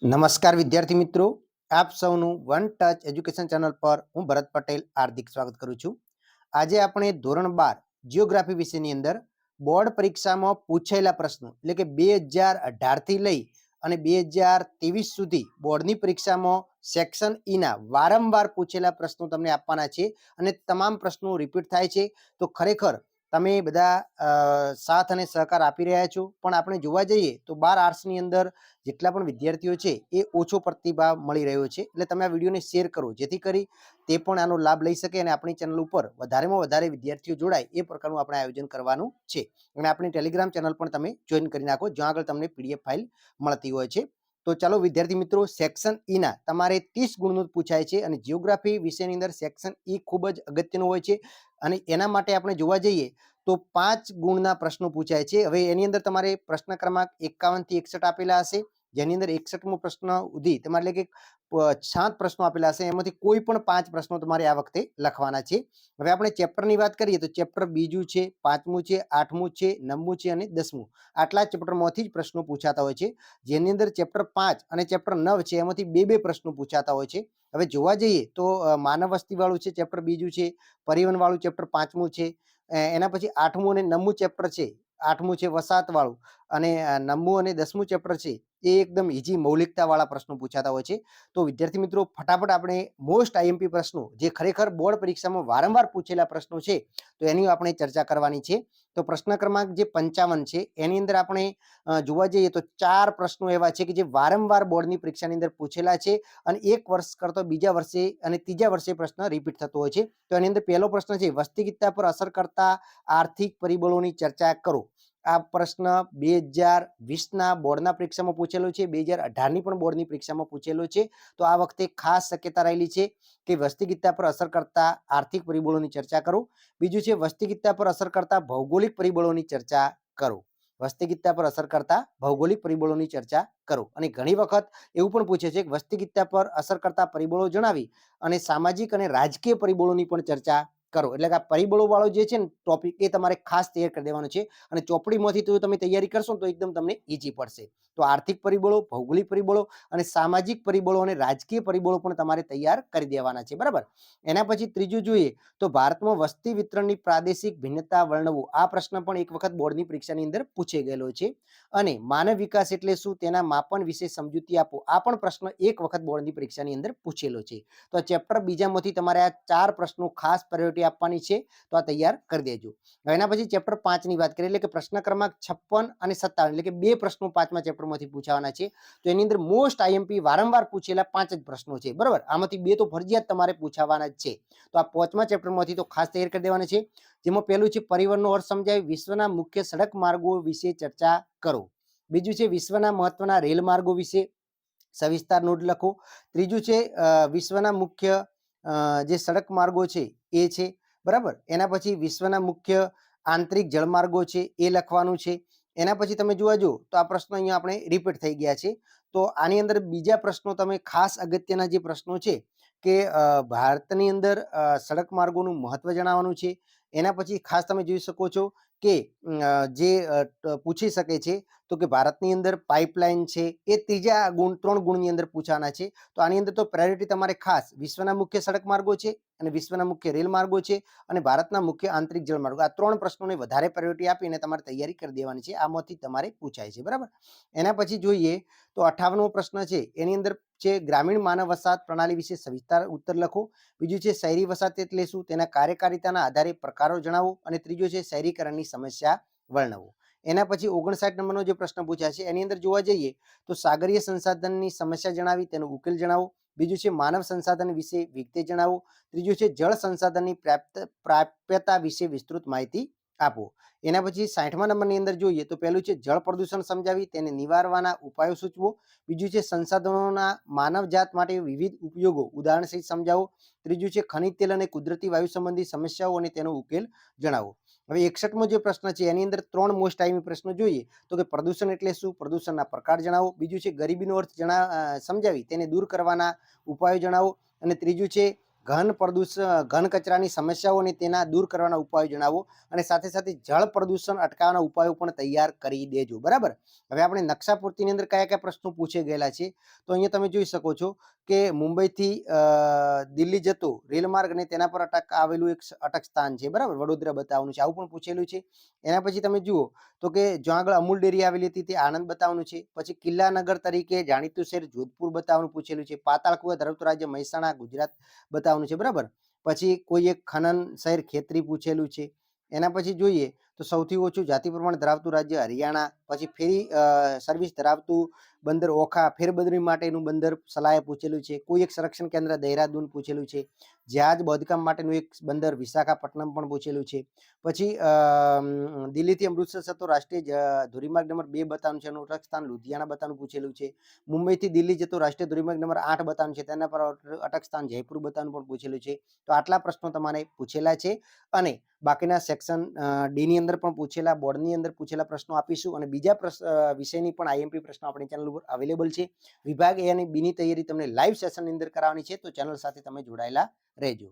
નમસ્કાર વિદ્યાર્થી મિત્રો, આપ સૌનું વન ટચ એજ્યુકેશન ચેનલ પર હું ભરત પટેલ હાર્દિક સ્વાગત કરું છું. આજે આપણે ધોરણ 12 જીઓગ્રાફી વિષયની અંદર બોર્ડ પરીક્ષામાં પૂછાયેલા પ્રશ્નો એટલે કે 2018 થી લઈ અને 2023 સુધી બોર્ડની પરીક્ષામાં સેક્શન ઈના વારંવાર પૂછેલા પ્રશ્નો તમને આપવાના છે અને તમામ પ્રશ્નો રિપીટ થાય છે. તો ખરેખર તમે બધા સાથ અને સહકાર આપી રહ્યા છો, પણ આપણે જોવા જઈએ તો 12 આર્ટ્સની અંદર જેટલા પણ વિદ્યાર્થીઓ છે એ ઓછો પ્રતિભાવ મળી રહ્યો છે. એટલે તમે આ વિડીયોને શેર કરો જેથી કરી તે પણ આનો લાભ લઈ શકે અને આપણી ચેનલ ઉપર વધારેમાં વધારે વિદ્યાર્થીઓ જોડાય એ પ્રકારનું આપણે આયોજન કરવાનું છે. અને આપણી ટેલિગ્રામ ચેનલ પણ તમે જોઈન કરી નાખો, જ્યાં આગળ તમને પીડીએફ ફાઇલ મળતી હોય છે. તો ચાલો વિદ્યાર્થી મિત્રો, સેક્શન ઈના તમારે 30 ગુણનું પૂછાય છે અને જીઓગ્રાફી વિષયની અંદર સેક્શન ઈ ખૂબ જ અગત્યનું હોય છે અને એના માટે આપણે જોવા જઈએ તો 5 ગુણના પ્રશ્નો પૂછાય છે. હવે એની અંદર તમારે પ્રશ્ન ક્રમાંક 51 થી 61 આપેલા હશે, જેની અંદર 61મો પ્રશ્ન સુધી તમારે એટલે કે 7 પ્રશ્નો આપેલા હશે, એમાંથી કોઈ પણ 5 પ્રશ્નો તમારે આ વખતે લખવાના છે. હવે આપણે ચેપ્ટરની વાત કરીએ તો ચેપ્ટર બીજું છે, 5મું છે, 8મું છે, 9મું છે અને 10મું. આટલા ચેપ્ટરમાંથી જ પ્રશ્નો પૂછાતા હોય છે, જેની અંદર ચેપ્ટર 5 અને ચેપ્ટર 9 છે એમાંથી બે પ્રશ્નો પૂછાતા હોય છે. હવે જોવા જઈએ તો માનવ વસ્તી વાળું છે ચેપ્ટર બીજું છે, પરિવહન વાળું ચેપ્ટર 5મું છે, એના પછી 8મું અને 9મું ચેપ્ટર છે, 8મું છે વસાહત વાળું અને 9મું અને 10મું ચેપ્ટર છે એ એકદમ ઈઝી મૌલિકતા વાળા પ્રશ્નો પૂછાતા હોય છે. તો વિદ્યાર્થી મિત્રો, ફટાફટ આપણે મોસ્ટ આઈએમપી પ્રશ્નો જે ખરેખર બોર્ડ પરીક્ષામાં વારંવાર પૂછેલા પ્રશ્નો છે તો એની આપણે ચર્ચા કરવાની છે. તો પ્રશ્ન ક્રમાંક જે 55 છે એની અંદર આપણે જોવા જઈએ તો 4 પ્રશ્નો એવા છે કે જે વારંવાર બોર્ડની પરીક્ષાની અંદર પૂછેલા છે અને એક વર્ષ કરતો બીજા વર્ષે અને ત્રીજા વર્ષે પ્રશ્ન રિપીટ થતો હોય છે. તો એની અંદર પહેલો પ્રશ્ન છે, વસ્તી ગીતતા પર અસર કરતા આર્થિક પરિબળોની ચર્ચા કરો. આ પ્રશ્ન 2020ના બોર્ડના પરીક્ષામાં પૂછેલો છે, 2018ની પણ બોર્ડની પરીક્ષામાં પૂછેલો છે. તો આ વખતે ખાસ શક્યતા રહેલી છે કે વસ્તી ગીતતા પર અસર કરતા આર્થિક પરિબળોની ચર્ચા કરો. બીજું છે, વસ્તી ગીતતા પર અસર કરતા ભૌગોલિક પરિબળોની ચર્ચા કરો. વસ્તી ગીતતા પર અસર કરતા ભૌગોલિક પરિબળોની ચર્ચા કરો. અને ઘણી વખત એવું પણ પૂછે છે કે વસ્તી ગીતતા પર અસર કરતા પરિબળો જણાવી અને સામાજિક અને રાજકીય પરિબળોની પણ ચર્ચા કરો. એટલે કે આ પરિબળો વાળો જે છે ને ટોપિક એ તમારે ખાસ તૈયાર કરી દેવાનો છે અને ચોપડીમાંથી તો તમે તૈયારી કરશો તો એકદમ તમને ઈઝી પડશે. તો આર્થિક પરિબળો, ભૌગોલિક પરિબળો અને સામાજિક પરિબળો અને રાજકીય પરિબળો પણ તમારે તૈયાર કરી દેવાના છે, બરાબર. એના પછી ત્રીજું જોઈએ તો ભારતમાં વસ્તી વિતરણની પ્રાદેશિક ભિન્નતા વર્ણવો. આ પ્રશ્ન પણ એક વખત બોર્ડની પરીક્ષાની અંદર પૂછાઈ ગયેલો છે. અને માનવ વિકાસ એટલે શું, તેના માપન વિશે સમજૂતી આપો. આ પણ પ્રશ્ન એક વખત બોર્ડની પરીક્ષાની અંદર પૂછેલો છે. તો ચેપ્ટર બીજામાંથી તમારે આ 4 પ્રશ્નો ખાસ પ્રાયોરિટી આપવાની છે, તો આ તૈયાર કરી દેજો. હવે એના પછી ચેપ્ટર 5ની વાત કરીએ એટલે કે પ્રશ્ન ક્રમાંક 56 અને 57 એટલે કે 2 પ્રશ્નો 5મા ચેપ્ટરમાંથી પૂછાવાના છે. તો એની અંદર મોસ્ટ આઈએમપી વારંવાર પૂછેલા 5 જ પ્રશ્નો છે, બરાબર. આમાંથી 2 તો ફરજિયાત તમારે પૂછાવાના જ છે. તો આ 5મા ચેપ્ટરમાંથી તો ખાસ તૈયાર કરી દેવાના છે. જેમાં પહેલું છે પરિવહનનો અર્થ સમજાવી, વિશ્વના મુખ્ય સડક માર્ગો વિશે ચર્ચા કરો. બીજું છે વિશ્વના મહત્વના રેલ માર્ગો વિશે સવિસ્તાર નોંધ લખો. ત્રીજું છે વિશ્વના મુખ્ય જે સડક માર્ગો છે એ છે, બરાબર. એના પછી વિશ્વના મુખ્ય આંતરિક જળમાર્ગો છે એ લખવાનું છે. એના પછી તમે જોવા જો તો આ પ્રશ્નો અહીંયા આપણે રિપીટ થઈ ગયા છે. તો આની અંદર બીજા પ્રશ્નો તમે ખાસ અગત્યના જે પ્રશ્નો છે કે ભારતની અંદર સડક માર્ગોનું મહત્વ જણાવવાનું છે. એના પછી ખાસ તમે જોઈ શકો છો કે જે પૂછી શકે છે તો કે ભારતની અંદર પાઇપલાઇન છે એ ત્રીજા ગુણ 3 ગુણની અંદર પૂછવાના છે. તો આની અંદર તો પ્રાયોરિટી તમારે ખાસ વિશ્વના મુખ્ય સડક માર્ગો છે અને વિશ્વના મુખ્ય રેલ માર્ગો છે અને ભારતના મુખ્ય આંતરિક જળમાર્ગો, આ 3 પ્રશ્નોને વધારે પ્રાયોરિટી આપીને તમારે તૈયારી કરી દેવાની છે. આમાંથી તમારે પૂછાય છે, બરાબર. એના પછી જોઈએ તો 58મો પ્રશ્ન છે એની અંદર છે ગ્રામીણ માનવ વસાહત પ્રણાલી વિશે સવિસ્તાર ઉત્તર લખો. બીજું છે શહેરી વસાહત એટલે શું, તેના કાર્યકારિતાના આધારે પ્રકારો જણાવો. અને ત્રીજો છે શહેરીકરણની સમસ્યા વર્ણવો. એના પછી 59 નંબરનો જે પ્રશ્ન પૂછાય છે એની અંદર જોવા જઈએ તો સાગરીય સંસાધનની સમસ્યા જણાવી, તેનો ઉકેલ જણાવો. બીજું છે માનવ સંસાધન વિશે વિગતે જણાવો. ત્રીજું છે જળ સંસાધનની પ્રાપ્યતા વિશે વિસ્તૃત માહિતી આપો. એના પછી 60મા નંબરની અંદર જોઈએ તો પહેલું છે જળ પ્રદૂષણ સમજાવી, તેને નિવારવાના ઉપાયો સૂચવો. બીજું છે સંસાધનોના માનવજાત માટે વિવિધ ઉપયોગો ઉદાહરણ સહિત સમજાવો. ત્રીજું છે ખનિજ તેલ અને કુદરતી વાયુ સંબંધી સમસ્યાઓ અને તેનો ઉકેલ જણાવો. હવે 61મો જે પ્રશ્ન છે એની અંદર 3 મોસ્ટ આઈએમપી પ્રશ્નો જોઈએ તો કે પ્રદૂષણ એટલે શું, પ્રદૂષણના પ્રકાર જણાવો. બીજું છે ગરીબીનો અર્થ સમજાવી તેને દૂર કરવાના ઉપાયો જણાવો. અને ત્રીજું છે ઘન કચરાની સમસ્યાઓ અને તેના દૂર કરવાના ઉપાયો જણાવો અને સાથે સાથે જળ પ્રદૂષણ અટકાવવાના ઉપાયો પણ તૈયાર કરી દેજો. બરાબર. હવે આપણે નકશા પૂર્તિની અંદર કયા કયા પ્રશ્નો પૂછાઈ ગયેલા છે તો અહીંયા તમે જોઈ શકો છો કે મુંબઈથી દિલ્હી જતો રેલ માર્ગ અને તેના પર આવેલું એક અટક સ્થાન છે. બરાબર, વડોદરા બતાવવાનું છે, આવું પણ પૂછેલું છે. એના પછી તમે જુઓ તો કે જ્યાં આગળ અમૂલ ડેરી આવેલી હતી તે આણંદ બતાવવાનું છે. પછી કિલ્લાનગર તરીકે જાણીતું શહેર જોધપુર બતાવવાનું પૂછેલું છે. પાતાળ કુવા ધરાવતું રાજ્ય મહેસાણા ગુજરાત બતાવવાનું છે. બરાબર. પછી કોઈ એક ખનન શહેર ખેતરી પૂછેલું છે. એના પછી જોઈએ તો સૌથી ઓછું જાતિ પ્રમાણ ધરાવતું રાજ્ય હરિયાણા. પછી ફેરી સર્વિસ ધરાવતું બંદર ઓખા, ફેરબદરી માટેનું બંદર સલાહે પૂછેલું છે. કોઈ એક સંરક્ષણ કેન્દ્ર દહેરાદૂન પૂછેલું છે. જહાજ બાંધકામ માટેનું એક બંદર વિશાખાપટ્ટનમ પણ પૂછેલું છે. પછી દિલ્હીથી અમૃતસર થતો રાષ્ટ્રીય ધોરીમાર્ગ નંબર 2 બતાવવાનું છે. એનું અટક સ્થાન લુધિયાણા બતાવવાનું પૂછેલું છે. મુંબઈથી દિલ્હી જતો રાષ્ટ્રીય ધોરીમાર્ગ નંબર 8 બતાવવાનું છે. તેના પર અટક સ્થાન જયપુર બતાવવાનું પણ પૂછેલું છે. તો આટલા પ્રશ્નો તમારે પૂછેલા છે અને બાકીના સેક્શન ડી ની અંદર પણ પૂછેલા, બોર્ડની અંદર પૂછેલા પ્રશ્નો આપીશું અને બીજા વિષયની પણ આઈએમપી પ્રશ્નો આપણી ચેનલ ઉપર અવેલેબલ છે. વિભાગ એ અને બી ની તૈયારી તમને લાઈવ સેશનની અંદર કરાવવાની છે, તો ચેનલ સાથે તમે જોડાયેલા રહેજો.